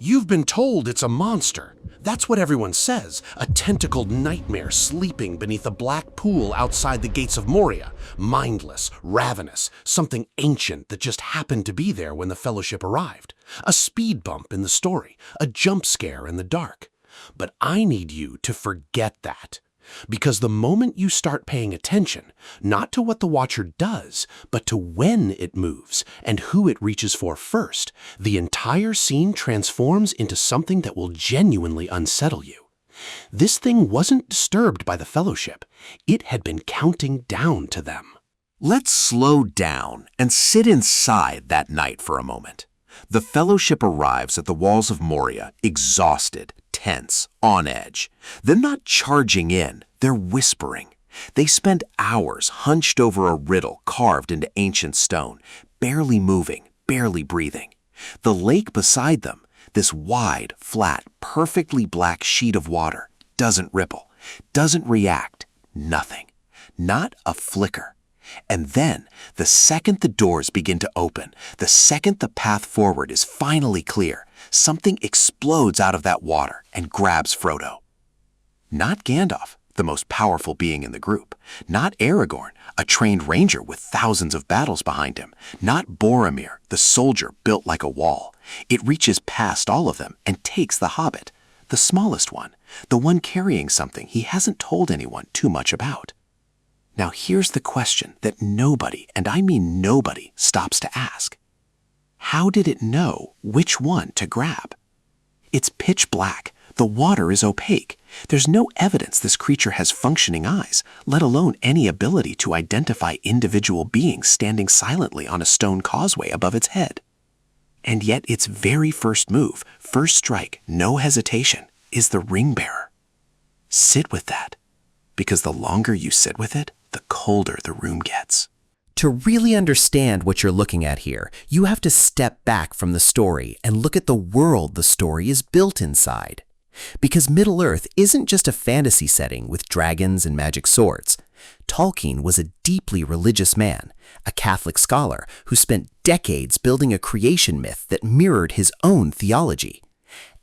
You've been told it's a monster. That's what everyone says, a tentacled nightmare sleeping beneath a black pool outside the Gates of Moria. Mindless, ravenous, something ancient that just happened to be there when the Fellowship arrived. A speed bump in the story, a jump scare in the dark. But I need you to forget that. Because the moment you start paying attention, not to what the Watcher does, but to when it moves and who it reaches for first, the entire scene transforms into something that will genuinely unsettle you. This thing wasn't disturbed by the Fellowship. It had been counting down to them. Let's slow down and sit inside that night for a moment. The Fellowship arrives at the walls of Moria, exhausted, tense, on edge. They're not charging in, they're whispering. They spend hours hunched over a riddle carved into ancient stone, barely moving, barely breathing. The lake beside them, this wide, flat, perfectly black sheet of water, doesn't ripple, doesn't react, nothing. Not a flicker. And then, the second the doors begin to open, the second the path forward is finally clear, something explodes out of that water and grabs Frodo. Not Gandalf, the most powerful being in the group. Not Aragorn, a trained ranger with thousands of battles behind him. Not Boromir, the soldier built like a wall. It reaches past all of them and takes the Hobbit, the smallest one, the one carrying something he hasn't told anyone too much about. Now here's the question that nobody, and I mean nobody, stops to ask. How did it know which one to grab? It's pitch black. The water is opaque. There's no evidence this creature has functioning eyes, let alone any ability to identify individual beings standing silently on a stone causeway above its head. And yet its very first move, first strike, no hesitation, is the ring bearer. Sit with that, because the longer you sit with it, the colder the room gets. To really understand what you're looking at here, you have to step back from the story and look at the world the story is built inside. Because Middle-earth isn't just a fantasy setting with dragons and magic swords. Tolkien was a deeply religious man, a Catholic scholar who spent decades building a creation myth that mirrored his own theology.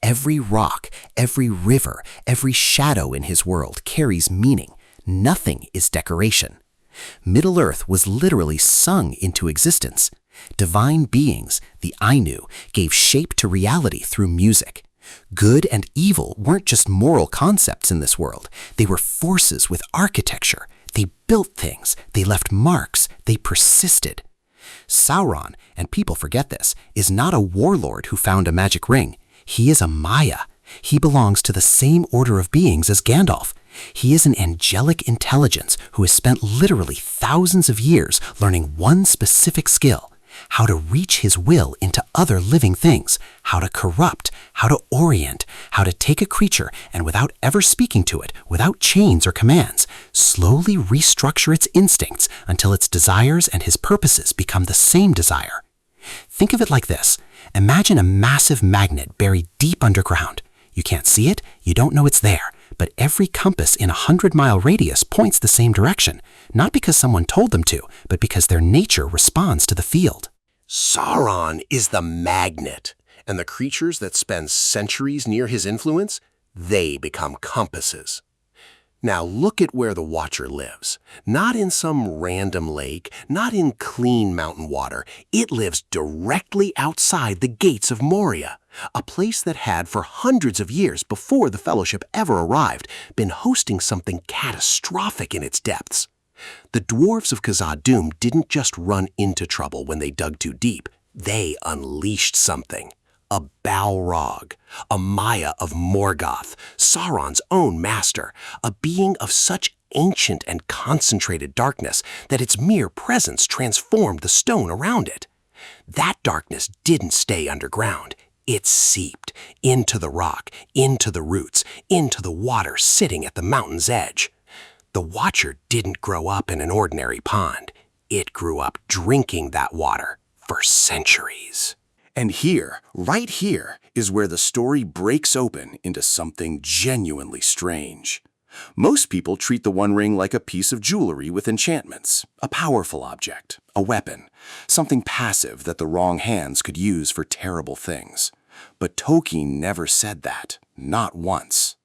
Every rock, every river, every shadow in his world carries meaning. Nothing is decoration. Middle-earth was literally sung into existence. Divine beings, the Ainu, gave shape to reality through music. Good and evil weren't just moral concepts in this world. They were forces with architecture. They built things. They left marks. They persisted. Sauron, and people forget this, is not a warlord who found a magic ring. He is a Maya. He belongs to the same order of beings as Gandalf. He is an angelic intelligence who has spent literally thousands of years learning one specific skill: how to reach his will into other living things, how to corrupt, how to orient, how to take a creature and without ever speaking to it, without chains or commands, slowly restructure its instincts until its desires and his purposes become the same desire. Think of it like this. Imagine a massive magnet buried deep underground. You can't see it, you don't know it's there, but every compass in a 100-mile radius points the same direction, not because someone told them to, but because their nature responds to the field. Sauron is the magnet, and the creatures that spend centuries near his influence, they become compasses. Now look at where the Watcher lives. Not in some random lake, not in clean mountain water. It lives directly outside the Gates of Moria, a place that had, for hundreds of years before the Fellowship ever arrived, been hosting something catastrophic in its depths. The dwarves of Khazad-dûm didn't just run into trouble when they dug too deep. They unleashed something. A Balrog, a Maya of Morgoth, Sauron's own master, a being of such ancient and concentrated darkness that its mere presence transformed the stone around it. That darkness didn't stay underground. It seeped into the rock, into the roots, into the water sitting at the mountain's edge. The Watcher didn't grow up in an ordinary pond. It grew up drinking that water for centuries. And here, right here, is where the story breaks open into something genuinely strange. Most people treat the One Ring like a piece of jewelry with enchantments, a powerful object, a weapon, something passive that the wrong hands could use for terrible things. But Tolkien never said that, not once.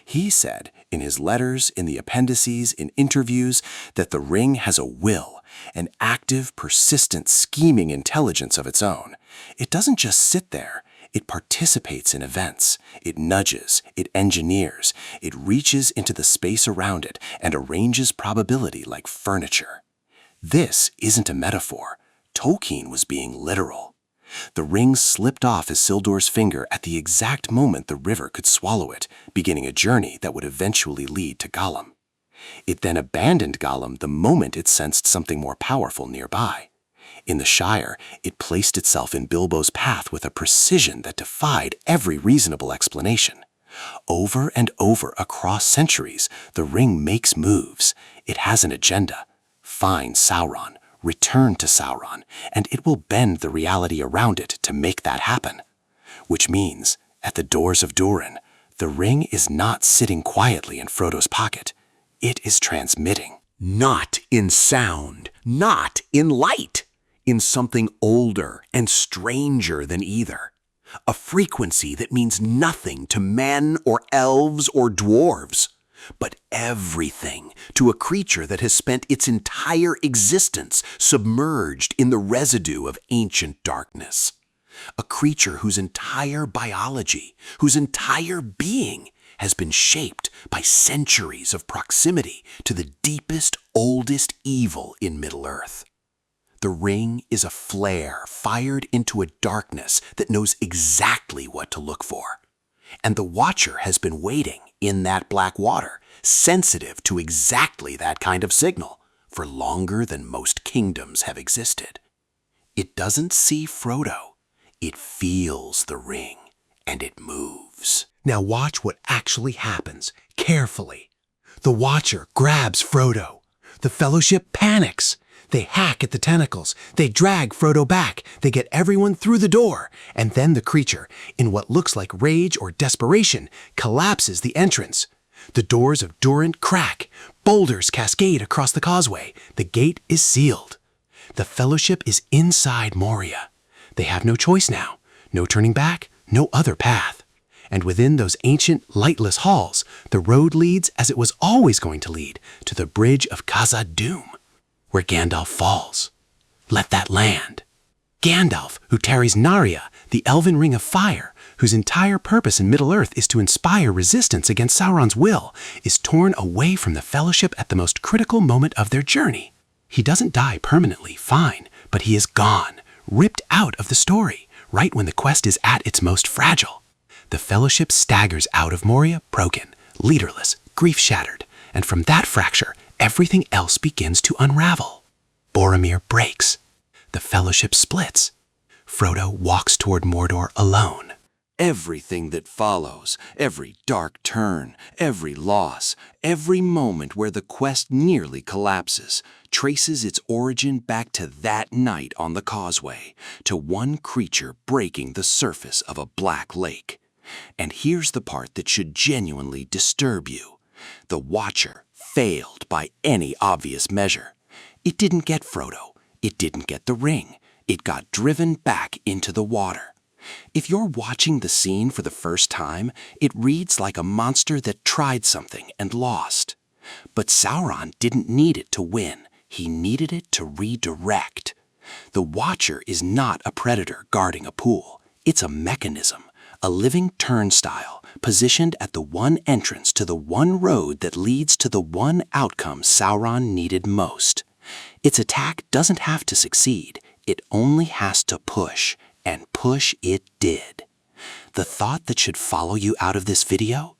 He said, in his letters, in the appendices, in interviews, that the ring has a will, an active, persistent, scheming intelligence of its own. It doesn't just sit there. It participates in events. It nudges. It engineers. It reaches into the space around it and arranges probability like furniture. This isn't a metaphor. Tolkien was being literal. The ring slipped off Isildur's finger at the exact moment the river could swallow it, beginning a journey that would eventually lead to Gollum. It then abandoned Gollum the moment it sensed something more powerful nearby. In the Shire, it placed itself in Bilbo's path with a precision that defied every reasonable explanation. Over and over across centuries, the ring makes moves. It has an agenda. Find Sauron. Return to Sauron, and it will bend the reality around it to make that happen. Which means, at the doors of Durin, the ring is not sitting quietly in Frodo's pocket. It is transmitting. Not in sound, not in light, in something older and stranger than either. A frequency that means nothing to men or elves or dwarves, but everything to a creature that has spent its entire existence submerged in the residue of ancient darkness. A creature whose entire biology, whose entire being has been shaped by centuries of proximity to the deepest, oldest evil in Middle-earth. The ring is a flare fired into a darkness that knows exactly what to look for. And the Watcher has been waiting in that black water, sensitive to exactly that kind of signal, for longer than most kingdoms have existed. It doesn't see Frodo. It feels the ring, and it moves. Now watch what actually happens, carefully. The Watcher grabs Frodo. The Fellowship panics. They hack at the tentacles. They drag Frodo back. They get everyone through the door. And then the creature, in what looks like rage or desperation, collapses the entrance. The doors of Durin crack. Boulders cascade across the causeway. The gate is sealed. The Fellowship is inside Moria. They have no choice now. No turning back, no other path. And within those ancient, lightless halls, the road leads, as it was always going to lead, to the bridge of Khazad-dûm, where Gandalf falls. Let that land. Gandalf, who carries Narya, the elven ring of fire, whose entire purpose in Middle-earth is to inspire resistance against Sauron's will, is torn away from the Fellowship at the most critical moment of their journey. He doesn't die permanently, fine, but he is gone, ripped out of the story, right when the quest is at its most fragile. The Fellowship staggers out of Moria broken, leaderless, grief-shattered, and from that fracture, everything else begins to unravel. Boromir breaks. The Fellowship splits. Frodo walks toward Mordor alone. Everything that follows, every dark turn, every loss, every moment where the quest nearly collapses, traces its origin back to that night on the causeway, to one creature breaking the surface of a black lake. And here's the part that should genuinely disturb you. The Watcher failed by any obvious measure. It didn't get Frodo. It didn't get the ring. It got driven back into the water. If you're watching the scene for the first time, it reads like a monster that tried something and lost. But Sauron didn't need it to win. He needed it to redirect. The Watcher is not a predator guarding a pool. It's a mechanism, a living turnstile positioned at the one entrance to the one road that leads to the one outcome Sauron needed most. Its attack doesn't have to succeed. It only has to push, and push it did. The thought that should follow you out of this video?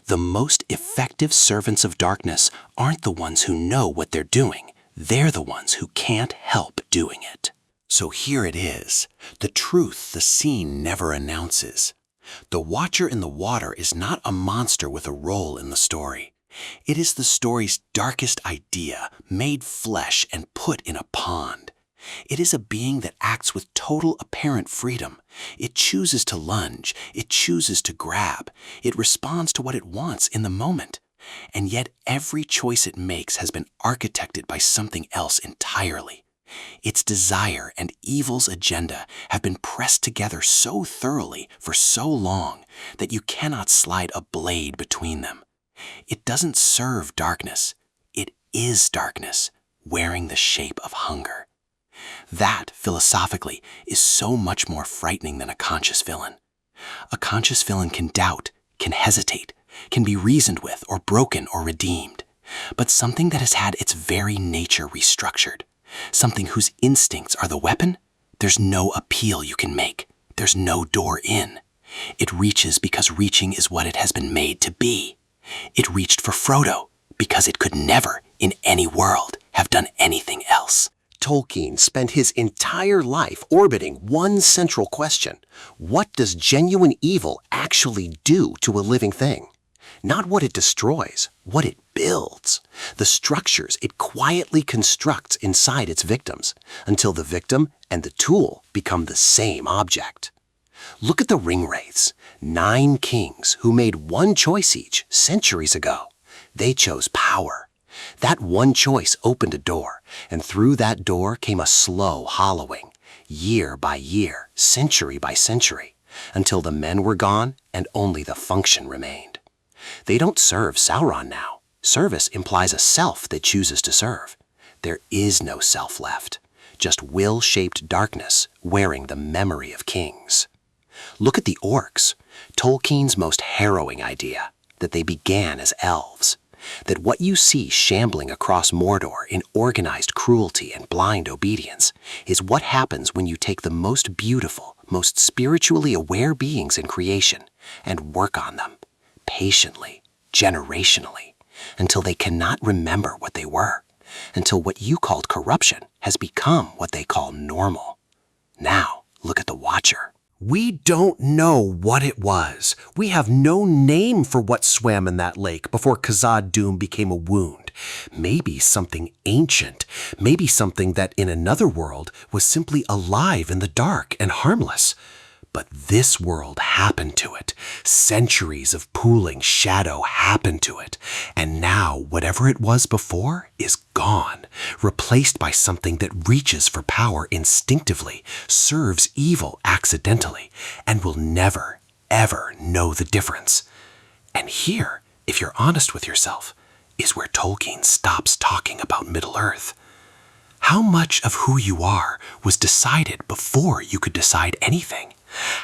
The most effective servants of darkness aren't the ones who know what they're doing. They're the ones who can't help doing it. So here it is, the truth the scene never announces. The Watcher in the water is not a monster with a role in the story. It is the story's darkest idea, made flesh and put in a pond. It is a being that acts with total apparent freedom. It chooses to lunge. It chooses to grab. It responds to what it wants in the moment. And yet every choice it makes has been architected by something else entirely. Its desire and evil's agenda have been pressed together so thoroughly for so long that you cannot slide a blade between them. It doesn't serve darkness. It is darkness, wearing the shape of hunger. That, philosophically, is so much more frightening than a conscious villain. A conscious villain can doubt, can hesitate, can be reasoned with or broken or redeemed. But something that has had its very nature restructured, something whose instincts are the weapon, there's no appeal you can make. There's no door in. It reaches because reaching is what it has been made to be. It reached for Frodo because it could never, in any world, have done anything else. Tolkien spent his entire life orbiting one central question. What does genuine evil actually do to a living thing? Not what it destroys, what it builds. The structures it quietly constructs inside its victims, until the victim and the tool become the same object. Look at the ringwraiths, 9 kings who made one choice each centuries ago. They chose power. That one choice opened a door, and through that door came a slow hollowing, year by year, century by century, until the men were gone and only the function remained. They don't serve Sauron now. Service implies a self that chooses to serve. There is no self left, just will-shaped darkness wearing the memory of kings. Look at the orcs, Tolkien's most harrowing idea, that they began as elves. That what you see shambling across Mordor in organized cruelty and blind obedience is what happens when you take the most beautiful, most spiritually aware beings in creation and work on them, patiently, generationally, until they cannot remember what they were, until what you called corruption has become what they call normal. Now, look at the Watcher. We don't know what it was. We have no name for what swam in that lake before Khazad-dûm became a wound. Maybe something ancient, maybe something that in another world was simply alive in the dark and harmless. But this world happened to it. Centuries of pooling shadow happened to it. And now whatever it was before is gone, replaced by something that reaches for power instinctively, serves evil accidentally, and will never, ever know the difference. And here, if you're honest with yourself, is where Tolkien stops talking about Middle-earth. How much of who you are was decided before you could decide anything?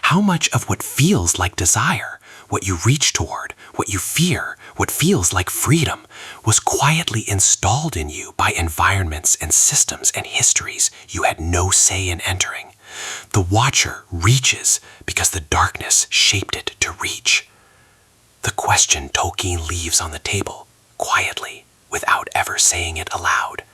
How much of what feels like desire, what you reach toward, what you fear, what feels like freedom, was quietly installed in you by environments and systems and histories you had no say in entering? The Watcher reaches because the darkness shaped it to reach. The question Tolkien leaves on the table, quietly, without ever saying it aloud.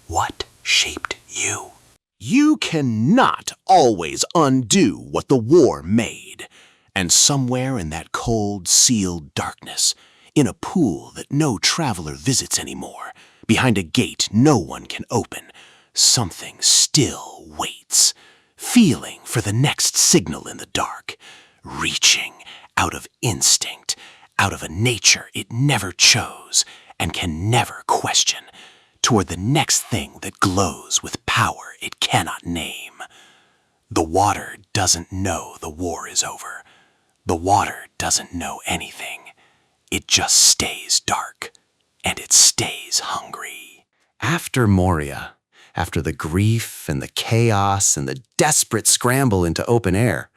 What shaped you? You cannot always undo what the war made. And somewhere in that cold, sealed darkness, in a pool that no traveler visits anymore, behind a gate no one can open, something still waits, feeling for the next signal in the dark, reaching out of instinct, out of a nature it never chose and can never question, toward the next thing that glows with power it cannot name. The water doesn't know the war is over. The water doesn't know anything. It just stays dark, and it stays hungry. After Moria, after the grief and the chaos and the desperate scramble into open air,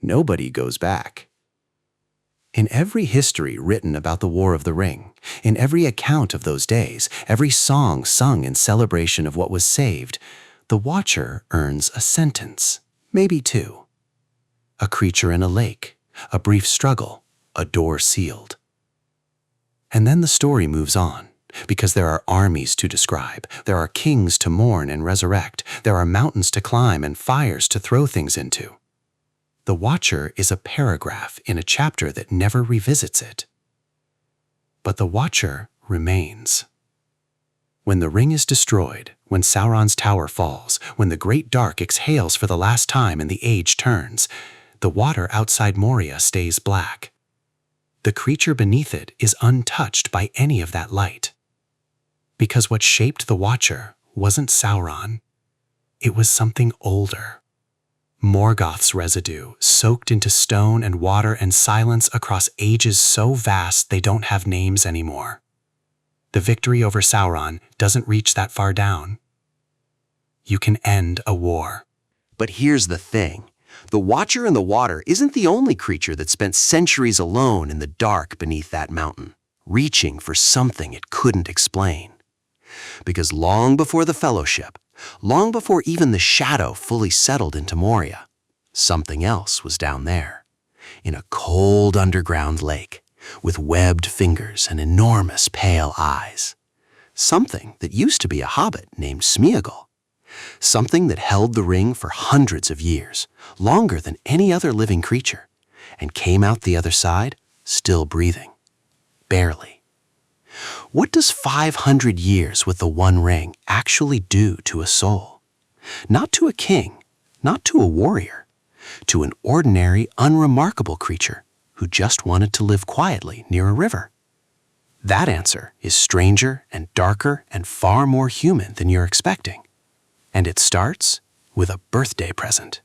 nobody goes back. In every history written about the War of the Ring, in every account of those days, every song sung in celebration of what was saved, the Watcher earns a sentence, maybe 2. A creature in a lake, a brief struggle, a door sealed. And then the story moves on, because there are armies to describe, there are kings to mourn and resurrect, there are mountains to climb and fires to throw things into. The Watcher is a paragraph in a chapter that never revisits it. But the Watcher remains. When the ring is destroyed, when Sauron's tower falls, when the great dark exhales for the last time and the age turns, the water outside Moria stays black. The creature beneath it is untouched by any of that light. Because what shaped the Watcher wasn't Sauron, It was something older. Morgoth's residue, soaked into stone and water and silence across ages so vast they don't have names anymore. The victory over Sauron doesn't reach that far down. You can end a war. But here's the thing. The Watcher in the Water isn't the only creature that spent centuries alone in the dark beneath that mountain, reaching for something it couldn't explain. Because long before the Fellowship, long before even the shadow fully settled into Moria, something else was down there, in a cold underground lake, with webbed fingers and enormous pale eyes. Something that used to be a hobbit named Smeagol. Something that held the ring for hundreds of years, longer than any other living creature, and came out the other side still breathing. Barely. What does 500 years with the One Ring actually do to a soul? Not to a king, not to a warrior, to an ordinary, unremarkable creature who just wanted to live quietly near a river. That answer is stranger and darker and far more human than you're expecting. And it starts with a birthday present.